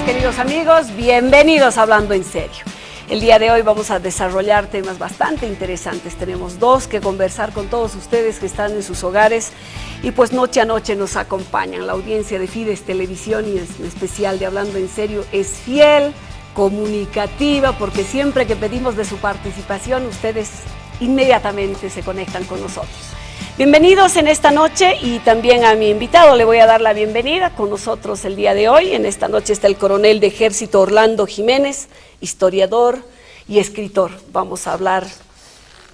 queridos amigos, bienvenidos a Hablando en Serio. El día de hoy vamos a desarrollar temas bastante interesantes. Tenemos dos que conversar con todos ustedes que están en sus hogares y pues noche a noche nos acompañan. La audiencia de Fides Televisión y en especial de Hablando en Serio es fiel, comunicativa, porque siempre que pedimos de su participación ustedes inmediatamente se conectan con nosotros. Bienvenidos en esta noche y también a mi invitado le voy a dar la bienvenida con nosotros el día de hoy. En esta noche está el coronel de ejército Orlando Jiménez, historiador y escritor. Vamos a hablar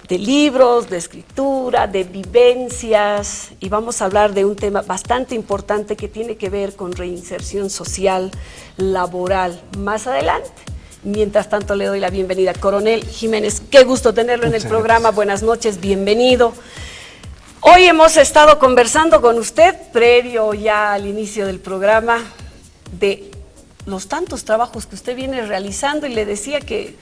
de libros, de escritura, de vivencias y vamos a hablar de un tema bastante importante que tiene que ver con reinserción social, laboral, más adelante. Mientras tanto le doy la bienvenida. Coronel Jiménez, qué gusto tenerlo en el programa. Gracias. Buenas noches, bienvenido. Hoy hemos estado conversando con usted, previo ya al inicio del programa, de los tantos trabajos que usted viene realizando y le decía que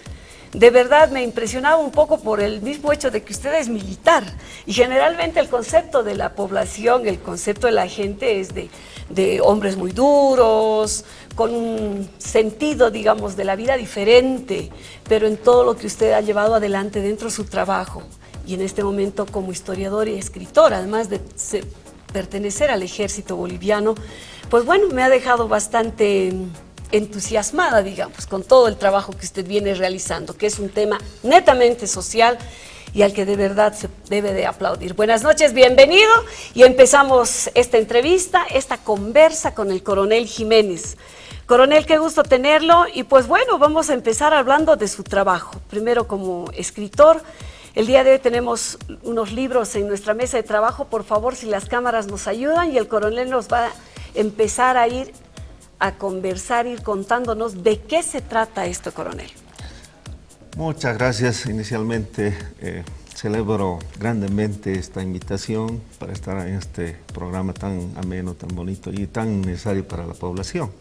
de verdad me impresionaba un poco por el mismo hecho de que usted es militar y generalmente el concepto de la población, el concepto de la gente es de hombres muy duros, con un sentido, digamos, de la vida diferente, pero en todo lo que usted ha llevado adelante dentro de su trabajo y en este momento como historiador y escritor, además de pertenecer al ejército boliviano, pues bueno, me ha dejado bastante entusiasmada, digamos, con todo el trabajo que usted viene realizando, que es un tema netamente social y al que de verdad se debe de aplaudir. Buenas noches, bienvenido y empezamos esta entrevista, esta conversa con el coronel Jiménez. Coronel, qué gusto tenerlo y pues bueno, vamos a empezar hablando de su trabajo. Primero como escritor. El día de hoy tenemos unos libros en nuestra mesa de trabajo. Por favor, si las cámaras nos ayudan y el coronel nos va a empezar a ir a conversar, ir contándonos de qué se trata esto, coronel. Muchas gracias. Inicialmente celebro grandemente esta invitación para estar en este programa tan ameno, tan bonito y tan necesario para la población.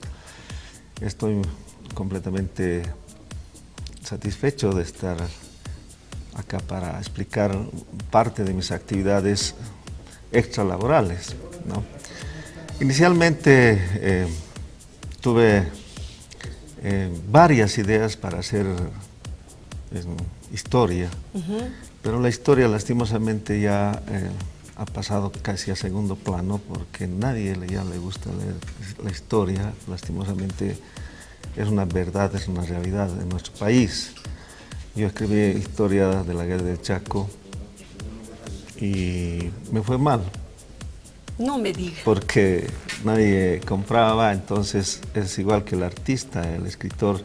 Estoy completamente satisfecho de estar acá para explicar parte de mis extralaborales, ¿no? Inicialmente tuve varias ideas para hacer historia, pero la historia lastimosamente ya ha pasado casi a segundo plano porque nadie ya le gusta leer la historia. Lastimosamente es una verdad, es una realidad de nuestro país. Yo escribí historia de la guerra del Chaco y me fue mal. No me diga. Porque nadie compraba, entonces es igual que el artista, el escritor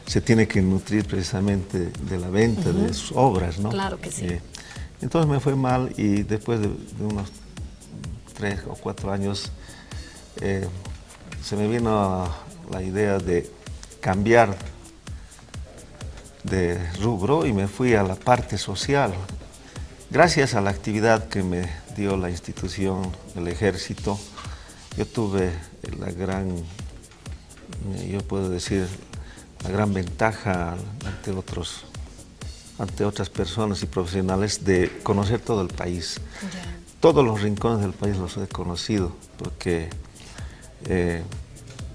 se tiene que nutrir precisamente de la venta de sus obras, ¿no? Claro que sí. Entonces me fue mal y después de unos 3 o 4 años se me vino la idea de cambiar de rubro y me fui a la parte social. Gracias a la actividad que me dio la institución, el ejército, yo tuve yo puedo decir, la gran ventaja ante otras personas y profesionales de conocer todo el país. Todos los rincones del país los he conocido, porque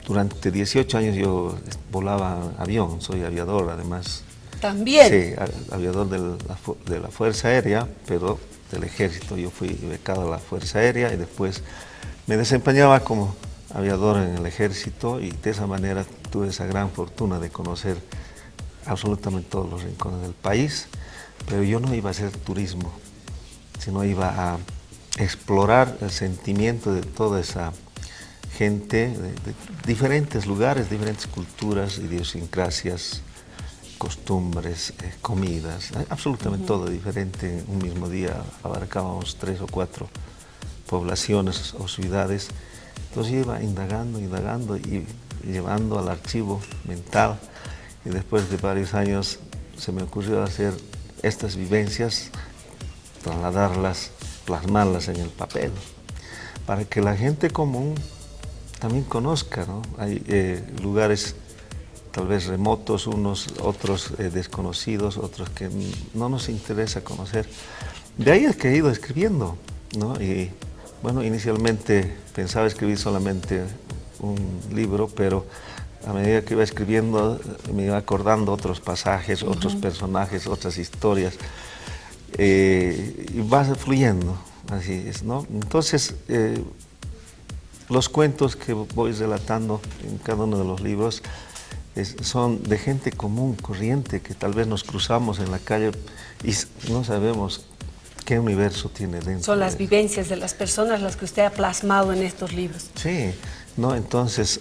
durante 18 años yo volaba avión, soy aviador además. ¿También? Sí, aviador de la Fuerza Aérea, pero del Ejército. Yo fui becado a la Fuerza Aérea y después me desempeñaba como aviador en el Ejército y de esa manera tuve esa gran fortuna de conocer absolutamente todos los rincones del país, pero yo no iba a hacer turismo, sino iba a explorar el sentimiento de toda esa gente de diferentes lugares, diferentes culturas, idiosincrasias, costumbres, comidas, absolutamente todo diferente. Un mismo día abarcábamos 3 o 4 poblaciones o ciudades. Entonces yo iba indagando y llevando al archivo mental y después de varios años se me ocurrió hacer estas vivencias, trasladarlas, plasmarlas en el papel, para que la gente común también conozca, ¿no? Hay lugares tal vez remotos, otros desconocidos, otros que no nos interesa conocer. De ahí es que he ido escribiendo, ¿no? Y bueno, inicialmente pensaba escribir solamente un libro, pero a medida que iba escribiendo, me iba acordando otros pasajes, otros personajes, otras historias, y va fluyendo, así es, ¿no? Entonces, los cuentos que voy relatando en cada uno de los libros son de gente común, corriente, que tal vez nos cruzamos en la calle y no sabemos qué universo tiene dentro. Son las vivencias de las personas las que usted ha plasmado en estos libros. Sí, ¿no? Entonces,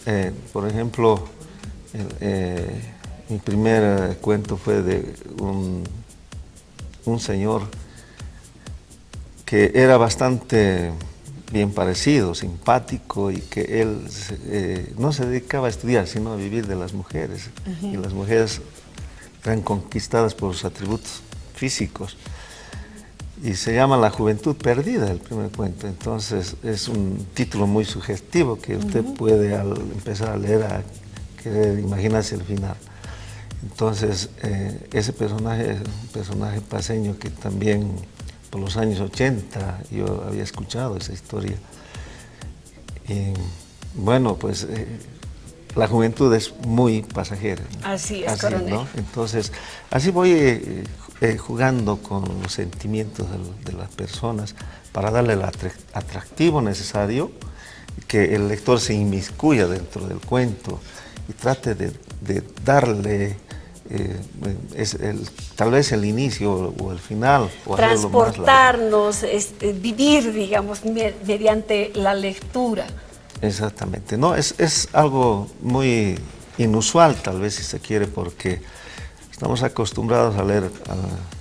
por ejemplo, mi primer cuento fue de un señor que era bastante bien parecido, simpático, y que él no se dedicaba a estudiar, sino a vivir de las mujeres. Y las mujeres eran conquistadas por sus atributos físicos. Y se llama La juventud perdida, el primer cuento. Entonces es un título muy sugestivo que usted puede, al empezar a leer, a querer imaginarse el final. Entonces ese personaje es un personaje paceño que también por los años 80 yo había escuchado esa historia. Y bueno, pues la juventud es muy pasajera. Así es, coronel. ¿No? Entonces, así voy jugando con los sentimientos de las personas para darle el atractivo necesario, que el lector se inmiscuya dentro del cuento y trate de darle tal vez el inicio o el final. O transportarnos, vivir, digamos, mediante la lectura. Exactamente, no, es algo muy inusual tal vez, si se quiere, porque estamos acostumbrados a leer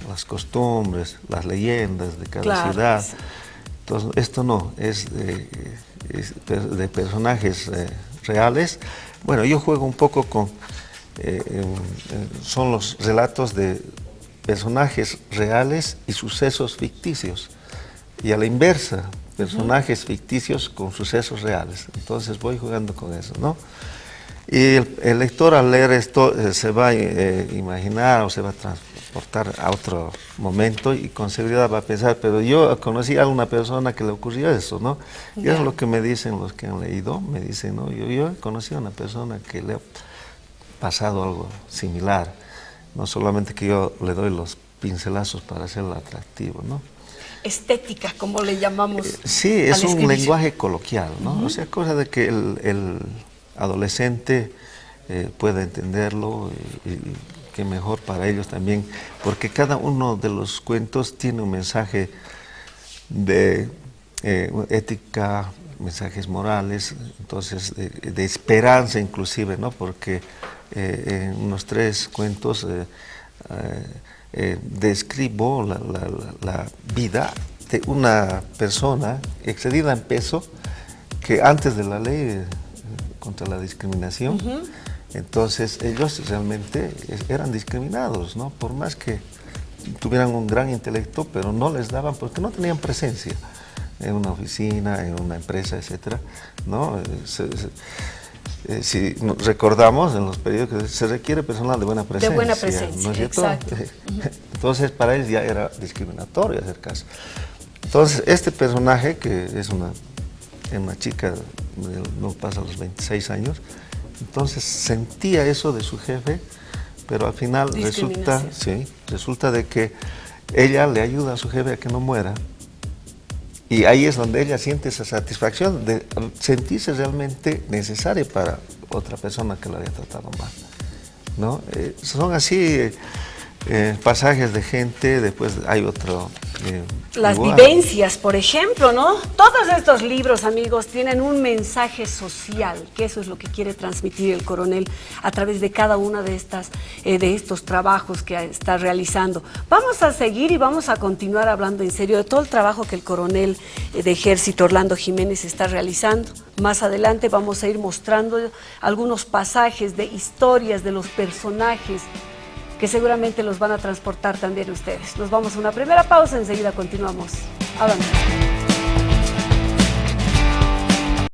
las costumbres, las leyendas de cada ciudad. Sí. Entonces, esto no, es de personajes reales. Bueno, yo juego un poco con, son los relatos de personajes reales y sucesos ficticios, y a la inversa, personajes ficticios con sucesos reales. Entonces voy jugando con eso, ¿no? Y el lector, al leer esto, se va a imaginar o se va a transportar a otro momento, y con seguridad va a pensar, pero yo conocí a una persona que le ocurrió eso, ¿no? Y es lo que me dicen los que han leído, me dicen, ¿no? Yo conocí a una persona que le ha pasado algo similar, no solamente que yo le doy los pincelazos para hacerlo atractivo, ¿no? Estética, como le llamamos. Sí, es un lenguaje coloquial, ¿no? O sea, cosa de que el adolescente pueda entenderlo, y que mejor para ellos también, porque cada uno de los cuentos tiene un mensaje de ética, mensajes morales, entonces de esperanza inclusive, ¿no? Porque en unos 3 cuentos describo la vida de una persona excedida en peso, que antes de la ley contra la discriminación, entonces ellos realmente eran discriminados, ¿no? Por más que tuvieran un gran intelecto, pero no les daban, porque no tenían presencia en una oficina, en una empresa, etcétera, ¿no? Si recordamos en los periódicos, se requiere personal de buena presencia. De buena presencia, ¿no es cierto? exacto. Entonces para él ya era discriminatorio hacer caso. Entonces este personaje, que es una chica, no pasa los 26 años, entonces sentía eso de su jefe, pero al final resulta de que ella le ayuda a su jefe a que no muera. Y ahí es donde ella siente esa satisfacción de sentirse realmente necesaria para otra persona que la había tratado mal, ¿no? Son así pasajes de gente. Después hay otro... Las vivencias, por ejemplo, ¿no? Todos estos libros, amigos, tienen un mensaje social, que eso es lo que quiere transmitir el coronel a través de cada una de estos trabajos que está realizando. Vamos a seguir y vamos a continuar hablando en serio de todo el trabajo que el coronel de Ejército, Orlando Jiménez, está realizando. Más adelante vamos a ir mostrando algunos pasajes de historias de los personajes que seguramente los van a transportar también ustedes. Nos vamos a una primera pausa, enseguida continuamos. Avanzamos.